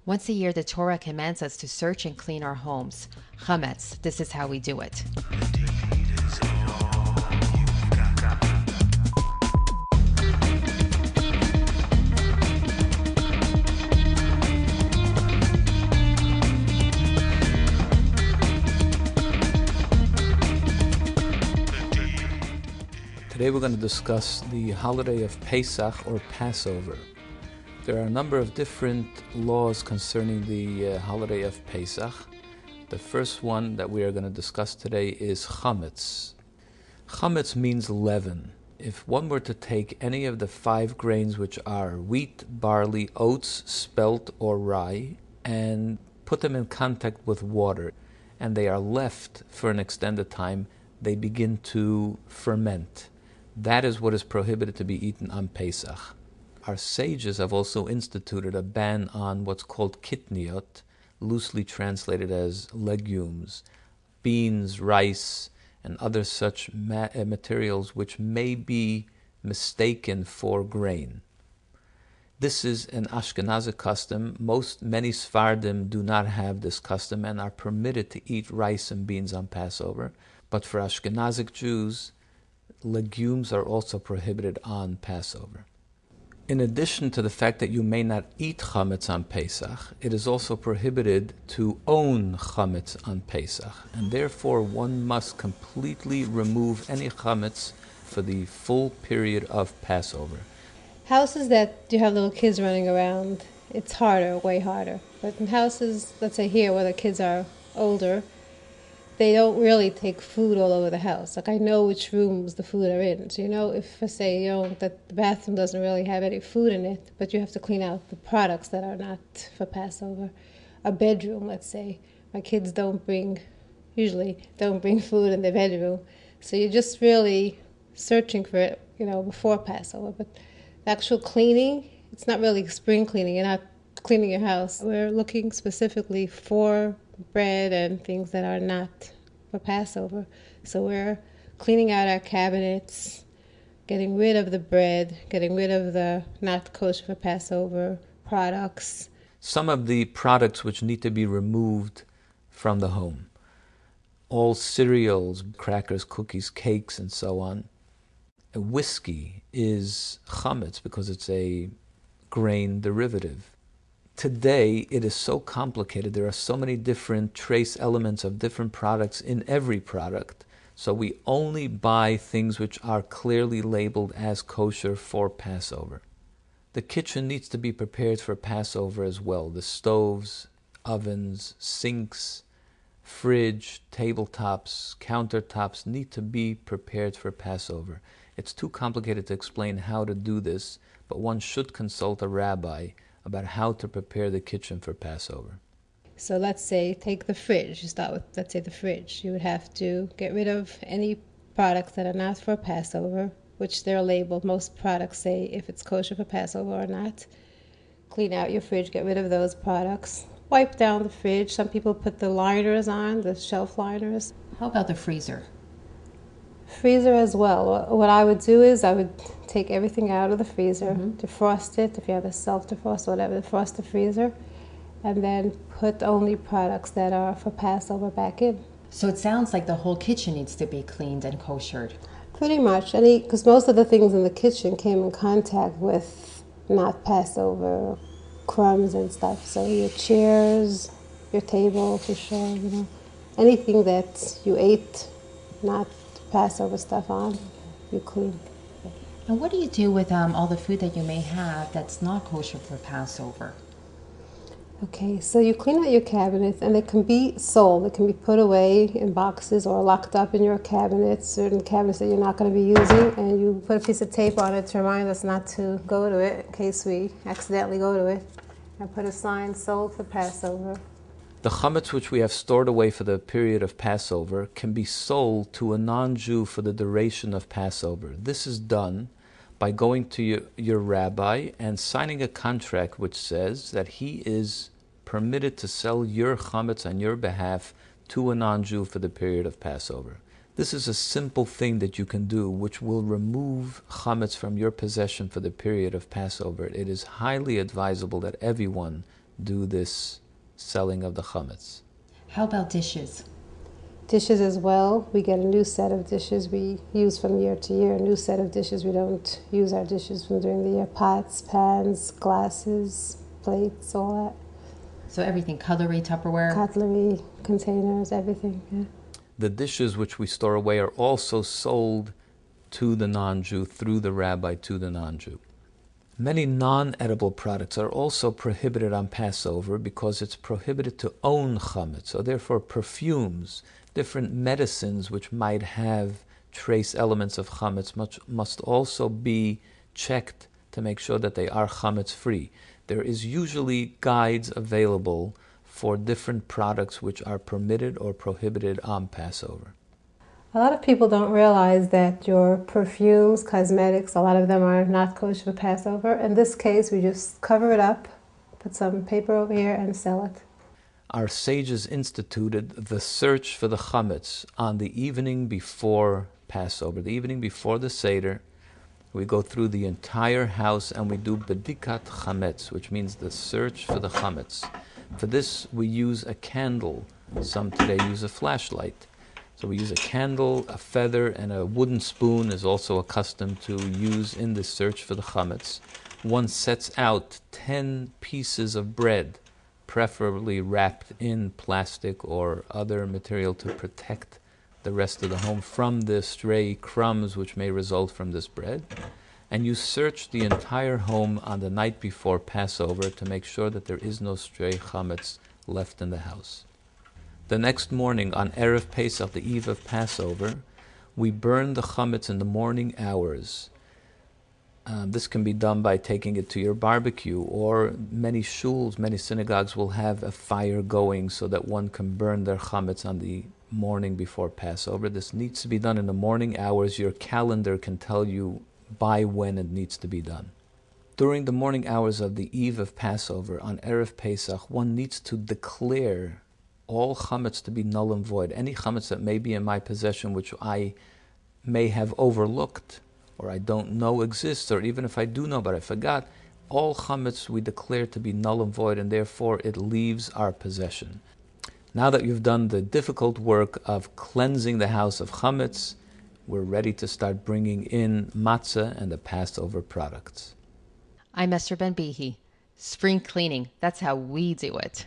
Once a year, the Torah commands us to search and clean our homes. Chametz, this is how we do it. Today we're going to discuss the holiday of Pesach or Passover. There are a number of different laws concerning the holiday of Pesach. The first one that we are going to discuss today is Chametz. Chametz means leaven. If one were to take any of the 5 grains, which are wheat, barley, oats, spelt, or rye, and put them in contact with water, and they are left for an extended time, they begin to ferment. That is what is prohibited to be eaten on Pesach. Our sages have also instituted a ban on what's called kitniot, loosely translated as legumes, beans, rice, and other such materials which may be mistaken for grain. This is an Ashkenazic custom. Many Sephardim do not have this custom and are permitted to eat rice and beans on Passover. But for Ashkenazic Jews, legumes are also prohibited on Passover. In addition to the fact that you may not eat chametz on Pesach, it is also prohibited to own chametz on Pesach, and therefore one must completely remove any chametz for the full period of Passover. Houses that you have little kids running around, it's harder, way harder. But in houses, let's say here, where the kids are older, they don't really take food all over the house. Like, I know which rooms the food are in. So, if I say, that the bathroom doesn't really have any food in it, but you have to clean out the products that are not for Passover. A bedroom, let's say. My kids usually don't bring food in their bedroom. So you're just really searching for it, before Passover. But the actual cleaning, it's not really spring cleaning. You're not cleaning your house. We're looking specifically for bread and things that are not for Passover. So we're cleaning out our cabinets, getting rid of the bread, getting rid of the not kosher for Passover products. Some of the products which need to be removed from the home. All cereals, crackers, cookies, cakes, and so on. Whiskey is chametz because it's a grain derivative. Today, it is so complicated. There are so many different trace elements of different products in every product. So we only buy things which are clearly labeled as kosher for Passover. The kitchen needs to be prepared for Passover as well. The stoves, ovens, sinks, fridge, tabletops, countertops need to be prepared for Passover. It's too complicated to explain how to do this, but one should consult a rabbi about how to prepare the kitchen for Passover. So let's say, take the fridge. You start with, let's say, the fridge. You would have to get rid of any products that are not for Passover, which they're labeled. Most products say if it's kosher for Passover or not. Clean out your fridge, get rid of those products. Wipe down the fridge. Some people put the liners on, the shelf liners. How about the freezer? Freezer as well. What I would do is I would take everything out of the freezer, defrost it, if you have a self-defrost or whatever, defrost the freezer, and then put only products that are for Passover back in. So it sounds like the whole kitchen needs to be cleaned and koshered. Pretty much, because most of the things in the kitchen came in contact with not Passover crumbs and stuff. So your chairs, your table, for sure, anything that you ate, not Passover stuff on, you clean. And what do you do with all the food that you may have that's not kosher for Passover? Okay, so you clean out your cabinets, and they can be sold. They can be put away in boxes or locked up in your cabinets, certain cabinets that you're not going to be using, and you put a piece of tape on it to remind us not to go to it in case we accidentally go to it, and put a sign, sold for Passover. The chametz which we have stored away for the period of Passover can be sold to a non-Jew for the duration of Passover. This is done by going to your rabbi and signing a contract which says that he is permitted to sell your chametz on your behalf to a non-Jew for the period of Passover. This is a simple thing that you can do which will remove chametz from your possession for the period of Passover. It is highly advisable that everyone do this selling of the chametz. How about dishes? Dishes as well. We get a new set of dishes we use from year to year. A new set of dishes. We don't use our dishes from during the year. Pots, pans, glasses, plates, all So everything, cutlery, that. Tupperware. Cutlery, containers, everything. Yeah. The dishes which we store away are also sold to the non-Jew, through the rabbi to the non-Jew. Many non-edible products are also prohibited on Passover because it's prohibited to own chametz. So therefore perfumes, different medicines which might have trace elements of chametz must also be checked to make sure that they are chametz free. There is usually guides available for different products which are permitted or prohibited on Passover. A lot of people don't realize that your perfumes, cosmetics, a lot of them are not kosher for Passover. In this case, we just cover it up, put some paper over here, and sell it. Our sages instituted the search for the chametz on the evening before Passover, the evening before the Seder. We go through the entire house and we do bedikat chametz, which means the search for the chametz. For this, we use a candle. Some today use a flashlight. So we use a candle, a feather, and a wooden spoon is also accustomed to use in the search for the chametz. One sets out 10 pieces of bread, preferably wrapped in plastic or other material to protect the rest of the home from the stray crumbs which may result from this bread. And you search the entire home on the night before Passover to make sure that there is no stray chametz left in the house. The next morning, on Erev Pesach, the eve of Passover, we burn the chametz in the morning hours. This can be done by taking it to your barbecue, or many shuls, many synagogues will have a fire going so that one can burn their chametz on the morning before Passover. This needs to be done in the morning hours. Your calendar can tell you by when it needs to be done. During the morning hours of the eve of Passover, on Erev Pesach, one needs to declare all chametz to be null and void. Any chametz that may be in my possession which I may have overlooked or I don't know exists, or even if I do know but I forgot, all chametz we declare to be null and void, and therefore it leaves our possession. Now that you've done the difficult work of cleansing the house of chametz, we're ready to start bringing in matzah and the Passover products. I'm Esther Ben Behe. Spring cleaning, that's how we do it.